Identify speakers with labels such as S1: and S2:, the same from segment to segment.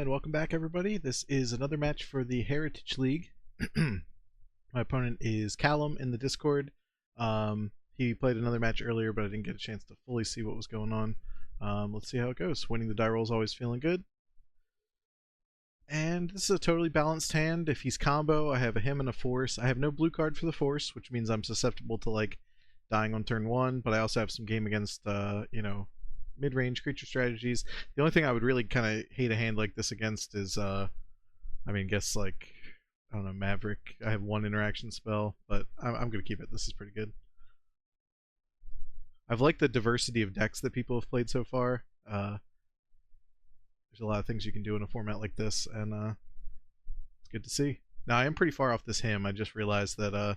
S1: and welcome back, everybody. This is another match for the Heritage League. My opponent is Callum in the Discord. He played another match earlier, but I didn't get a chance to fully see what was going on. Let's see how it goes. Winning the die roll is always feeling good. And this is a totally balanced hand. If he's combo, I have a him and a force. I have no blue card for the force, which means I'm susceptible to like dying on turn 1, but I also have some game against, mid-range creature strategies. The only thing I would really kind of hate a hand like this against is, I guess like, I don't know, Maverick. I have one interaction spell, but I'm going to keep it. This is pretty good. I've liked the diversity of decks that people have played so far. There's a lot of things you can do in a format like this, and it's good to see. Now, I am pretty far off this him. I just realized that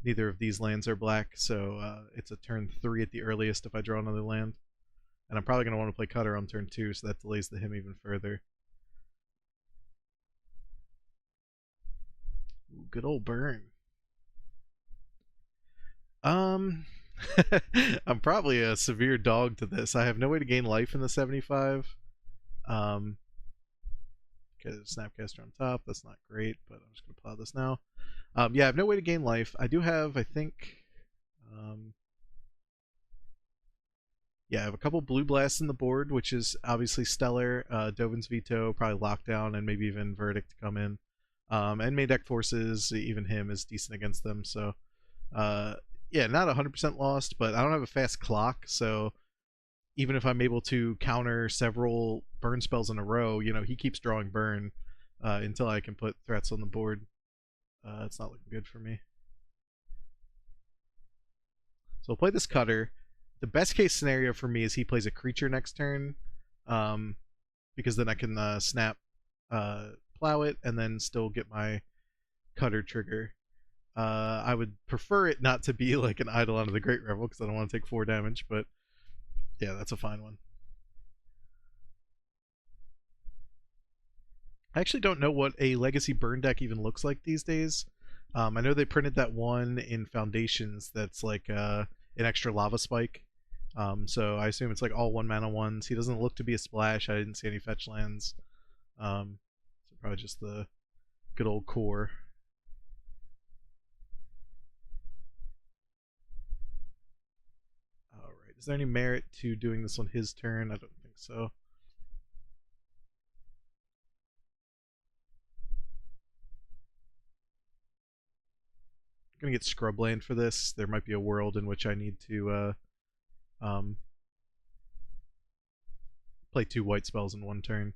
S1: neither of these lands are black, so it's a turn 3 at the earliest if I draw another land. And I'm probably going to want to play Cutter on turn 2, so that delays the him even further. Ooh, good old burn. I'm probably a severe dog to this. I have no way to gain life in the 75. Get a Snapcaster on top. That's not great, but I'm just going to plow this now. Yeah, I have no way to gain life. I do have, I think... yeah, I have a couple blue blasts in the board, which is obviously stellar. Dovin's Veto, probably Lockdown, and maybe even Verdict to come in. And main deck forces, even him is decent against them. So, yeah, not 100% lost, but I don't have a fast clock, so even if I'm able to counter several burn spells in a row, he keeps drawing burn until I can put threats on the board. It's not looking good for me. So I'll play this Cutter. The best case scenario for me is he plays a creature next turn, because then I can snap, plow it, and then still get my Cutter trigger. I would prefer it not to be like an Eidolon of the Great Revel, because I don't want to take 4 damage, but yeah, that's a fine one. I actually don't know what a Legacy Burn deck even looks like these days. I know they printed that one in Foundations that's like an extra Lava Spike. So I assume it's like all 1-mana ones. He doesn't look to be a splash. I didn't see any fetch lands. So probably just the good old core. Alright, is there any merit to doing this on his turn? I don't think so. I'm gonna get Scrubland for this. There might be a world in which I need to play 2 white spells in 1 turn.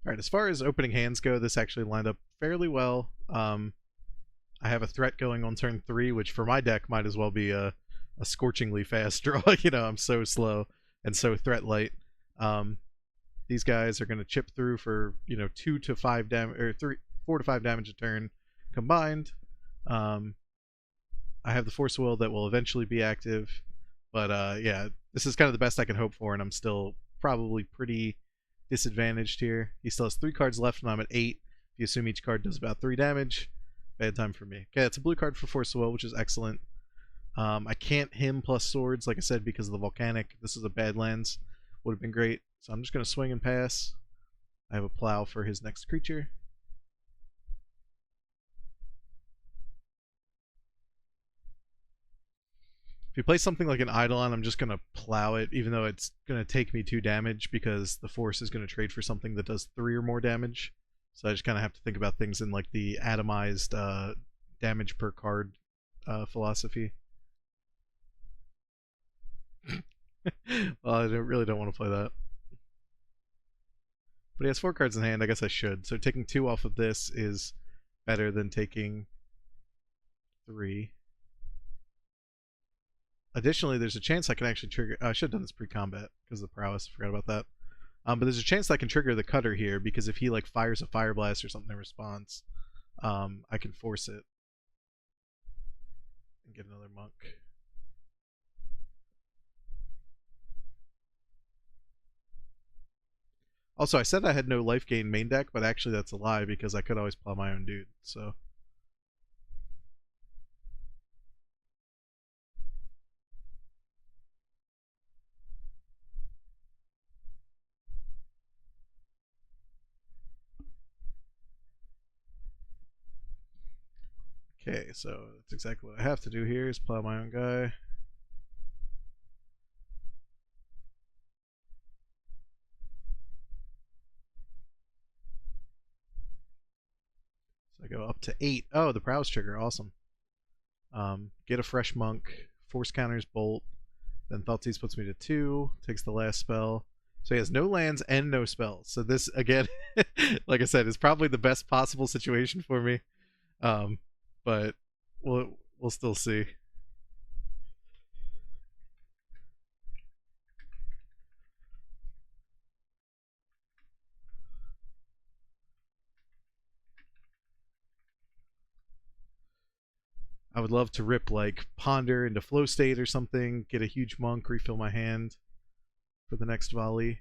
S1: Alright, as far as opening hands go, this actually lined up fairly well. I have a threat going on turn 3, which for my deck might as well be a scorchingly fast draw. I'm so slow and so threat light. These guys are going to chip through for 2 to 5 damage, or 4 to 5 damage a turn combined. I have the Force of Will that will eventually be active, but yeah, this is kind of the best I can hope for, and I'm still probably pretty disadvantaged here. He still has 3 cards left, and I'm at 8. If you assume each card does about 3 damage, bad time for me. Okay, it's a blue card for Force of Will, which is excellent. I can't him plus swords, like I said, because of the volcanic. This is a Badlands. Would have been great. So I'm just going to swing and pass. I have a plow for his next creature. If you play something like an Eidolon, I'm just going to plow it, even though it's going to take me 2 damage, because the force is going to trade for something that does 3 or more damage. So I just kind of have to think about things in like the atomized damage per card philosophy. Well, I really don't want to play that. But he has 4 cards in hand. I guess I should. So taking 2 off of this is better than taking 3. Additionally, there's a chance I can actually trigger... I should have done this pre-combat because of the prowess. I forgot about that. But there's a chance I can trigger the Cutter here, because if he like fires a Fire Blast or something in response, I can force it and get another monk. Also, I said I had no life gain main deck, but actually that's a lie because I could always plow my own dude. So okay, so that's exactly what I have to do here is plow my own guy. So I go up to 8. Oh, the prowess trigger, awesome. Get a fresh monk, force counters, bolt. Then Thoughtseize puts me to 2, takes the last spell. So he has no lands and no spells. So this again, like I said, is probably the best possible situation for me. But we'll still see. I would love to rip like Ponder into Flow State or something, get a huge monk, refill my hand for the next volley.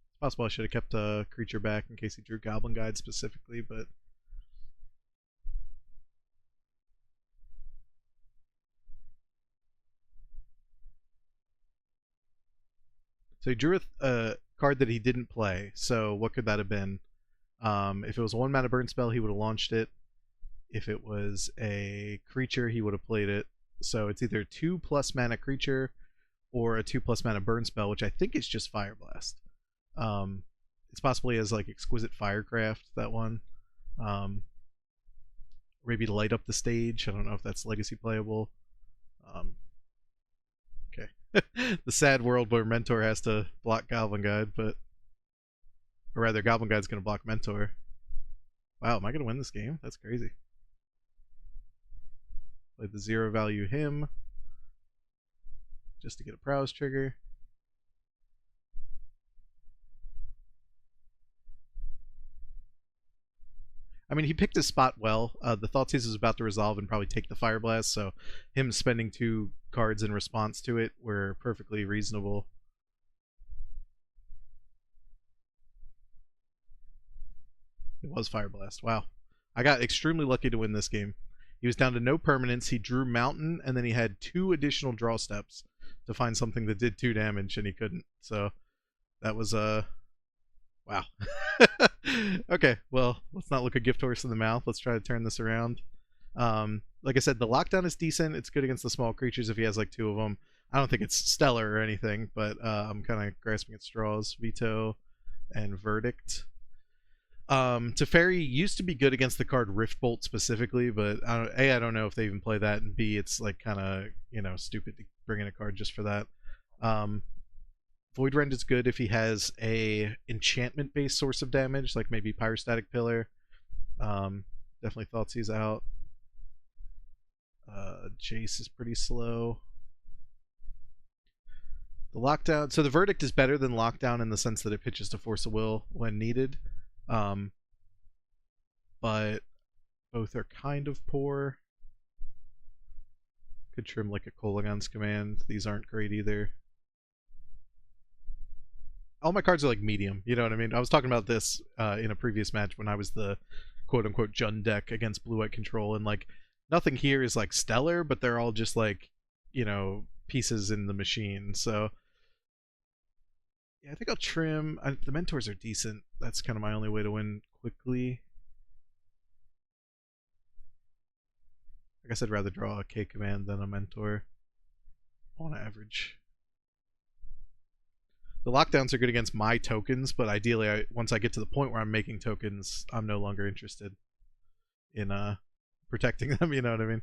S1: It's possible I should have kept a creature back in case he drew Goblin Guide specifically, but so he drew a card that he didn't play. So what could that have been? If it was a 1 mana burn spell, he would have launched it. If it was a creature, he would have played it. So it's either 2+ mana creature or a 2+ mana burn spell, which I think is just Fire Blast. It's possibly as like Exquisite Firecraft, that one. Maybe Light Up the Stage. I don't know if that's legacy playable. Okay. The sad world where Mentor has to block Goblin Guide, but or rather, Goblin Guide's going to block Mentor. Wow, am I going to win this game? That's crazy. Play the 0 value him just to get a prowess trigger. I mean, he picked his spot well. The Thoughtseize is about to resolve and probably take the Fire Blast, so him spending 2 cards in response to it were perfectly reasonable. It was Fire Blast. Wow. I got extremely lucky to win this game. He was down to no permanents. He drew Mountain, and then he had 2 additional draw steps to find something that did 2 damage, and he couldn't. So that was wow. Okay, well, let's not look a gift horse in the mouth. Let's try to turn this around. Like I said, the lockdown is decent. It's good against the small creatures if he has like 2 of them. I don't think it's stellar or anything, but I'm kind of grasping at straws. Veto and Verdict. Teferi used to be good against the card Riftbolt specifically, but I don't know if they even play that, and B, it's like kind of stupid to bring in a card just for that. Void Rend is good if he has a enchantment based source of damage, like maybe Pyrostatic Pillar. Definitely Thoughtseize out. Jace is pretty slow. The lockdown, so the Verdict is better than lockdown in the sense that it pitches to Force of Will when needed. But both are kind of poor. Could trim like a Kolaghan's Command. These aren't great either. All my cards are like medium, you know what I mean? I was talking about this in a previous match when I was the quote-unquote Jund deck against Blue-White Control, and like nothing here is like stellar, but they're all just like, pieces in the machine. So yeah, I think I'll trim. The Mentors are decent. That's kind of my only way to win quickly. I guess I'd rather draw a K command than a Mentor on average. The lockdowns are good against my tokens, but ideally, once I get to the point where I'm making tokens, I'm no longer interested in protecting them. You know what I mean?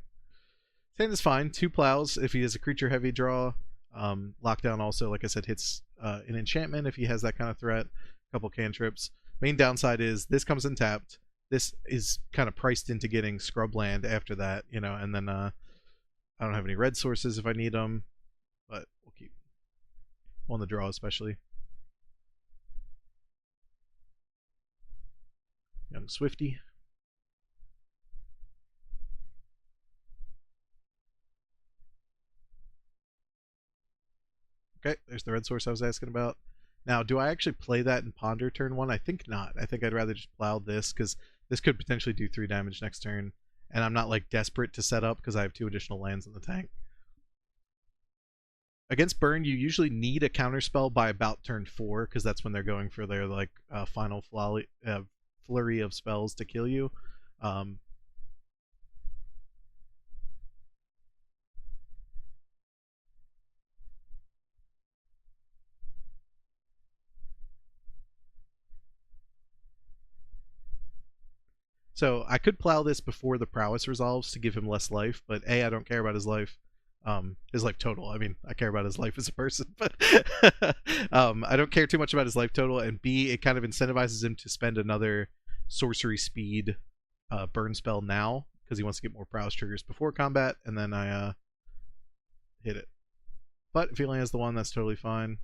S1: Sand is fine. 2 plows if he has a creature heavy draw. Lockdown also, like I said, hits an enchantment if he has that kind of threat. A couple cantrips. Main downside is this comes untapped. This is kind of priced into getting scrubland after that, and then I don't have any red sources if I need them, but we'll keep on the draw especially. Young Swifty. there's the red source I was asking about. Now, do I actually play that in Ponder turn 1? I think not. I think I'd rather just plow this, because this could potentially do 3 damage next turn, and I'm not like desperate to set up because I have 2 additional lands in the tank. Against Burn, you usually need a counterspell by about turn 4, because that's when they're going for their like final flurry of spells to kill you. So I could plow this before the prowess resolves to give him less life, but A, I don't care about his life total. I mean, I care about his life as a person, but I don't care too much about his life total. And B, it kind of incentivizes him to spend another sorcery speed burn spell now, because he wants to get more prowess triggers before combat, and then I hit it. But if he only has the one, that's totally fine.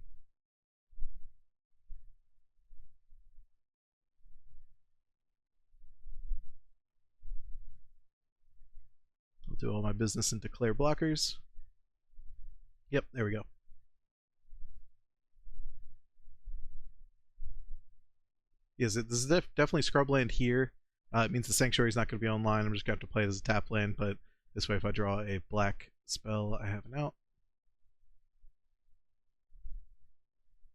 S1: I'll do all my business and declare blockers. Yep, there we go. Yes, this is definitely scrubland here. It means the Sanctuary's not going to be online. I'm just going to have to play it as a tap land, but this way if I draw a black spell, I have an out.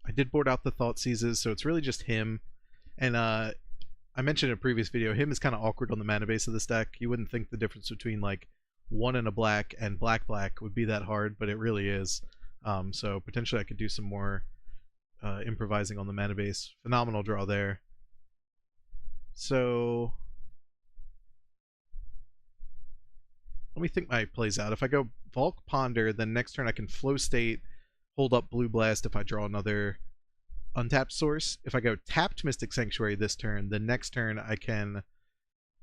S1: I did board out the Thoughtseizes, so it's really just him. And I mentioned in a previous video, him is kind of awkward on the mana base of this deck. You wouldn't think the difference between like 1 and a black and black would be that hard, but it really is. So potentially I could do some more improvising on the mana base. Phenomenal draw there. So let me think my plays out. If I go Volk Ponder, then next turn I can Flow State, hold up Blue Blast if I draw another untapped source. If I go tapped Mystic Sanctuary this turn, the next turn I can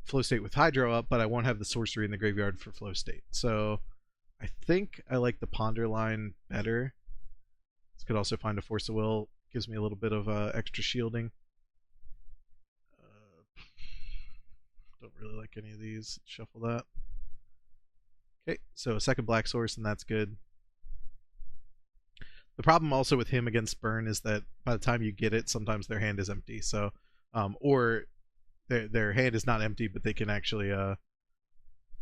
S1: Flow State with Hydro up, but I won't have the sorcery in the graveyard for Flow State. So I think I like the Ponder line better. This could also find a Force of Will. Gives me a little bit of extra shielding. Don't really like any of these. Shuffle that. Okay, so a second black source, and that's good. The problem also with him against Burn is that by the time you get it, sometimes their hand is empty. So, or their hand is not empty, but they can actually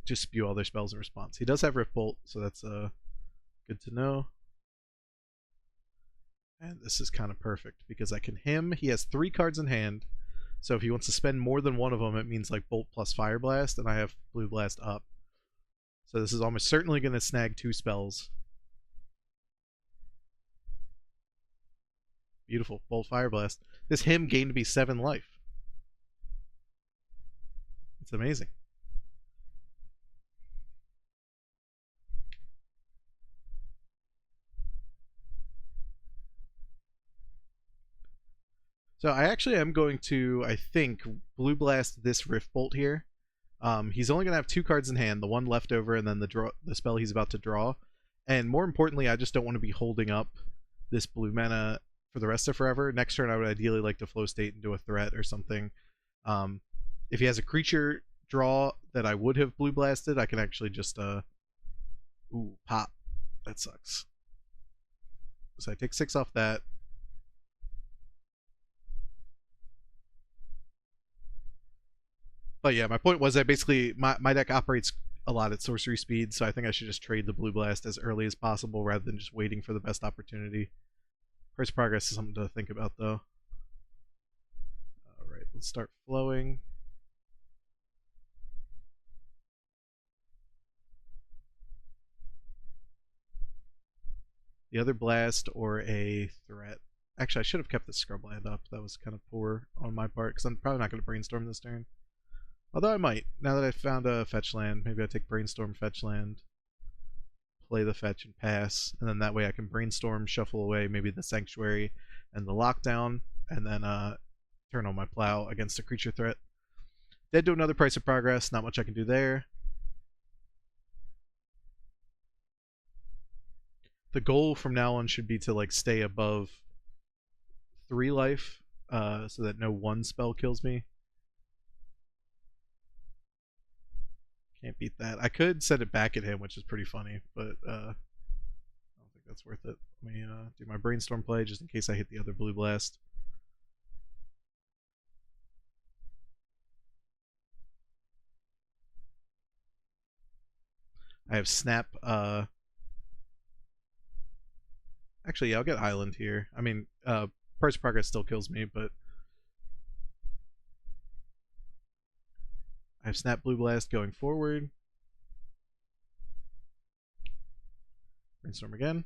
S1: just spew all their spells in response. He does have Rift Bolt, so that's good to know. And this is kind of perfect because I can him. He has 3 cards in hand, so if he wants to spend more than one of them, it means like Bolt plus Fire Blast, and I have Blue Blast up. So this is almost certainly going to snag 2 spells. Beautiful. Bolt Fire Blast. This him gained me 7 life. It's amazing. So I actually am going to, I think, Blue Blast this Rift Bolt here. He's only going to have 2 cards in hand, the one left over and then the spell he's about to draw. And more importantly, I just don't want to be holding up this blue mana for the rest of forever. Next turn, I would ideally like to Flow State and do a threat or something. If he has a creature draw that I would have Blue Blasted, I can actually just, ooh, pop. That sucks. So I take 6 off that. But yeah, my point was that basically my deck operates a lot at sorcery speed, so I think I should just trade the Blue Blast as early as possible rather than just waiting for the best opportunity. Price progress is something to think about, though. Alright, let's start flowing. The other blast or a threat. Actually, I should have kept the Scrubland up. That was kind of poor on my part, because I'm probably not going to brainstorm this turn. Although I might, now that I've found a fetch land. Maybe I take Brainstorm, fetch land, play the fetch and pass, and then that way I can Brainstorm, shuffle away maybe the Sanctuary and the Lockdown, and then turn on my Plow against a creature threat. Dead to another Price of Progress, not much I can do there. The goal from now on should be to like stay above 3 life, so that no one spell kills me. Can't beat that. I could send it back at him, which is pretty funny, but I don't think that's worth it. Let me do my brainstorm play just in case I hit the other blue blast. I have snap. Actually, yeah, I'll get island here. I mean, price progress still kills me, but I have snap blue blast going forward. Brainstorm again.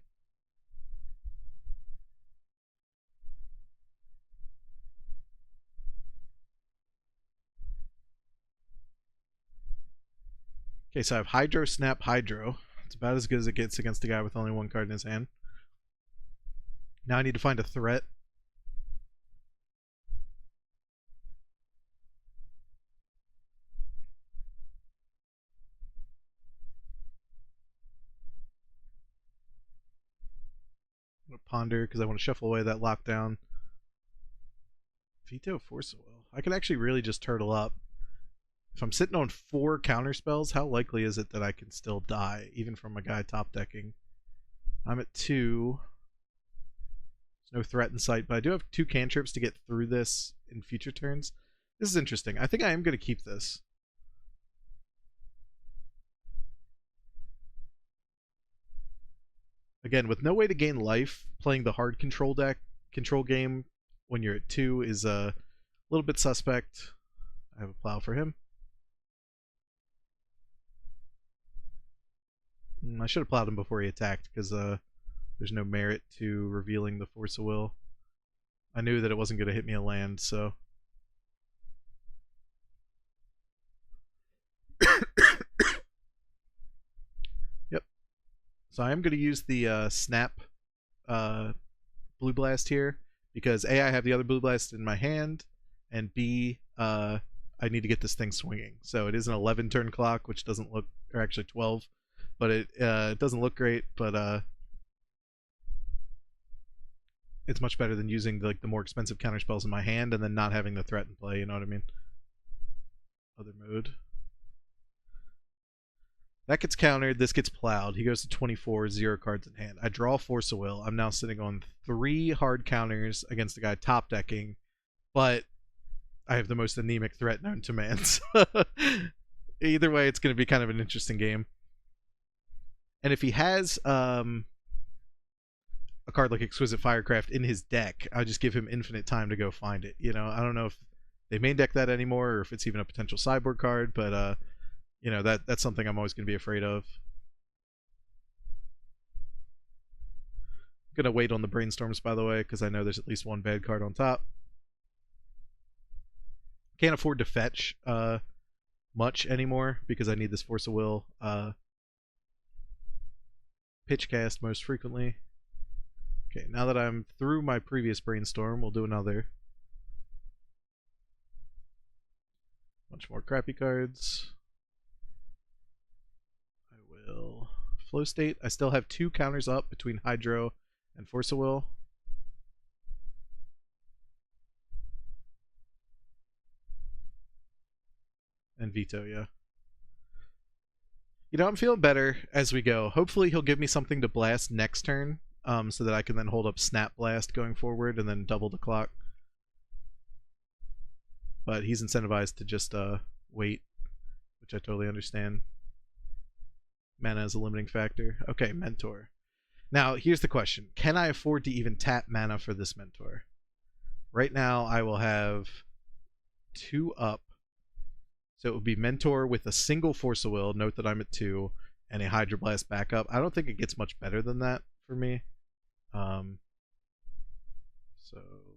S1: Okay, so I have Hydro, Snap, Hydro. It's about as good as it gets against a guy with only one card in his hand. Now I need to find a threat. I'm going to ponder because I want to shuffle away that lockdown. Veto, Force of Will. I could actually really just turtle up. If I'm sitting on 4 counter spells, how likely is it that I can still die, even from a guy top decking? I'm at 2. There's no threat in sight, but I do have 2 cantrips to get through this in future turns. This is interesting. I think I am going to keep this. Again, with no way to gain life, playing the hard control game when you're at 2 is a little bit suspect. I have a plow for him. I should have plowed him before he attacked because there's no merit to revealing the Force of Will. I knew that it wasn't going to hit me a land, so. Yep. So I am going to use the snap blue blast here because A, I have the other blue blast in my hand, and B, I need to get this thing swinging. So it is an 11 turn clock, which doesn't look, or actually 12, but it doesn't look great, but it's much better than using the more expensive counter spells in my hand and then not having the threat in play, you know what I mean? Other mode. That gets countered, this gets plowed. He goes to 24, 0 cards in hand. I draw Force of Will. I'm now sitting on 3 hard counters against the guy top decking, but I have the most anemic threat known to man. Either way, it's going to be kind of an interesting game. And if he has a card like Exquisite Firecraft in his deck, I'll just give him infinite time to go find it. You know, I don't know if they main deck that anymore or if it's even a potential sideboard card, but you know, that's something I'm always going to be afraid of. I'm going to wait on the brainstorms, by the way, because I know there's at least one bad card on top. Can't afford to fetch much anymore because I need this Force of Will. Pitch cast most frequently. Okay, now that I'm through my previous brainstorm, we'll do another. Bunch more crappy cards. I will flow state. I still have 2 counters up between Hydro and Force of Will. And veto, yeah. You know, I'm feeling better as we go. Hopefully he'll give me something to blast next turn, so that I can then hold up Snap Blast going forward and then double the clock. But he's incentivized to just wait, which I totally understand. Mana is a limiting factor. Okay, Mentor. Now, here's the question. Can I afford to even tap mana for this Mentor? Right now, I will have 2 up. So it would be Mentor with a single Force of Will, note that I'm at 2, and a Hydroblast backup. I don't think it gets much better than that for me. So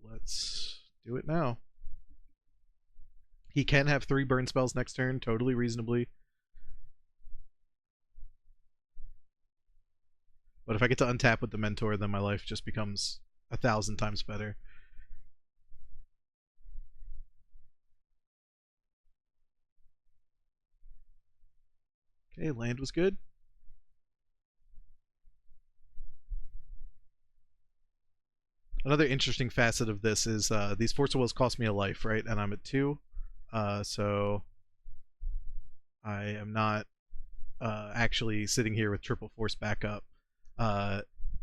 S1: let's do it now. He can have 3 burn spells next turn, totally reasonably. But if I get to untap with the Mentor, then my life just becomes 1,000 times better. Okay, land was good. Another interesting facet of this is these Force of Wills cost me a life, right? And I'm at 2. So I am not actually sitting here with triple force backup.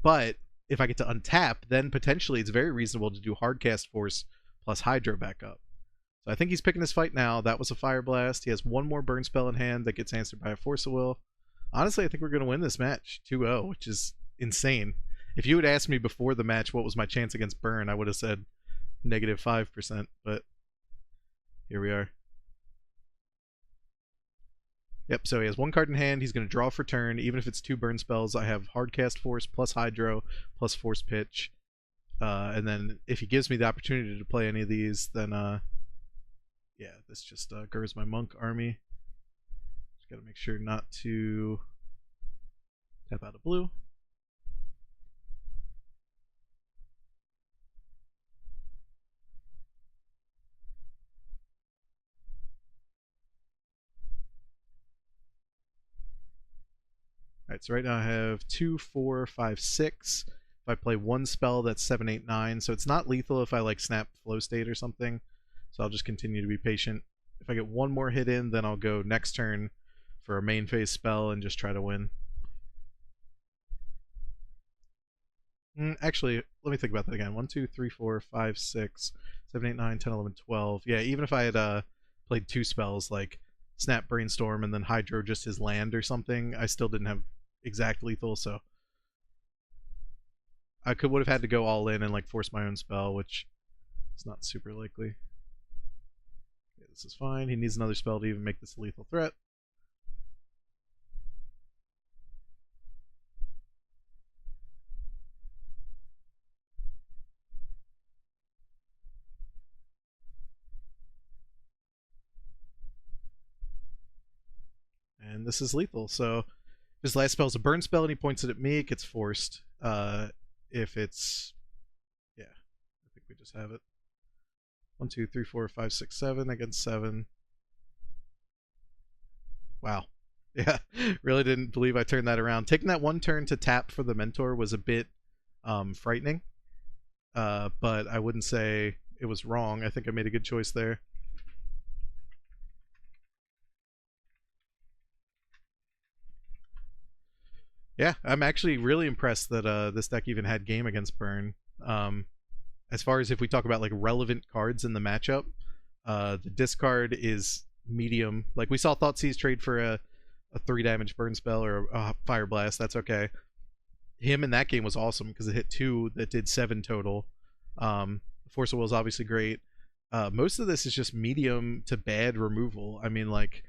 S1: But if I get to untap, then potentially it's very reasonable to do Hardcast Force plus Hydro back up. So I think he's picking his fight now. That was a Fire Blast. He has one more burn spell in hand that gets answered by a Force of Will. Honestly, I think we're going to win this match 2-0, which is insane. If you had asked me before the match what was my chance against burn, I would have said -5%, but here we are. Yep, so he has one card in hand. He's going to draw for turn. Even if it's 2 burn spells, I have Hardcast Force plus Hydro plus Force Pitch. And then if he gives me the opportunity to play any of these, then yeah, this just gurs my Monk army. Just got to make sure not to tap out a blue. Alright, so right now I have 2, 4, 5, 6. If I play one spell, that's 7, 8, 9. So it's not lethal if I like snap Flow State or something. So I'll just continue to be patient. If I get one more hit in, then I'll go next turn for a main phase spell and just try to win. Actually, let me think about that again. 1, 2, 3, 4, 5, 6, 7, 8, 9, 10, 11, 12. Yeah, even if I had played 2 spells like Snap, Brainstorm, and then Hydro just his land or something, I still didn't have exact lethal, so I would have had to go all in and like force my own spell, which is not super likely. Okay, this is fine. He needs another spell to even make this a lethal threat. And this is lethal, so if his last spell is a burn spell and he points it at me, it gets forced. If it's, yeah, I think we just have it. 1, 2, 3, 4, 5, 6, 7 against 7. Wow. Yeah, really didn't believe I turned that around. Taking that one turn to tap for the Mentor was a bit frightening, but I wouldn't say it was wrong. I think I made a good choice there. Yeah, I'm actually really impressed that this deck even had game against Burn. As far as if we talk about like relevant cards in the matchup, the discard is medium. Like we saw Thoughtseize trade for a 3 damage burn spell or a Fire Blast. That's okay. Him in that game was awesome because it hit 2 that did 7 total. Force of Will is obviously great. Most of this is just medium to bad removal. I mean, like,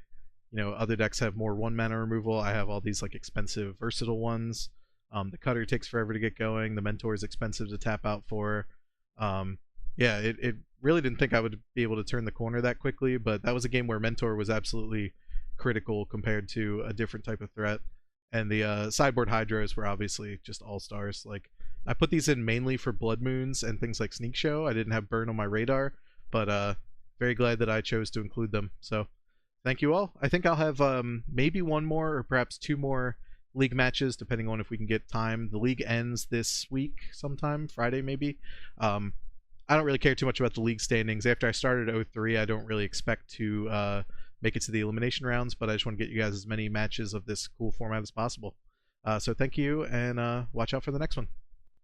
S1: you know, other decks have more 1 mana removal. I have all these like expensive versatile ones. The Cutter takes forever to get going. The Mentor is expensive to tap out for. Yeah, it really didn't think I would be able to turn the corner that quickly, but that was a game where Mentor was absolutely critical compared to a different type of threat. And the sideboard Hydros were obviously just all-stars. Like, I put these in mainly for Blood Moons and things like Sneak Show. I didn't have Burn on my radar, but very glad that I chose to include them. So thank you all. I think I'll have maybe 1 more or perhaps 2 more league matches, depending on if we can get time. The league ends this week sometime, Friday maybe. I don't really care too much about the league standings. After I started 03, I don't really expect to make it to the elimination rounds, but I just want to get you guys as many matches of this cool format as possible. So thank you, and watch out for the next one.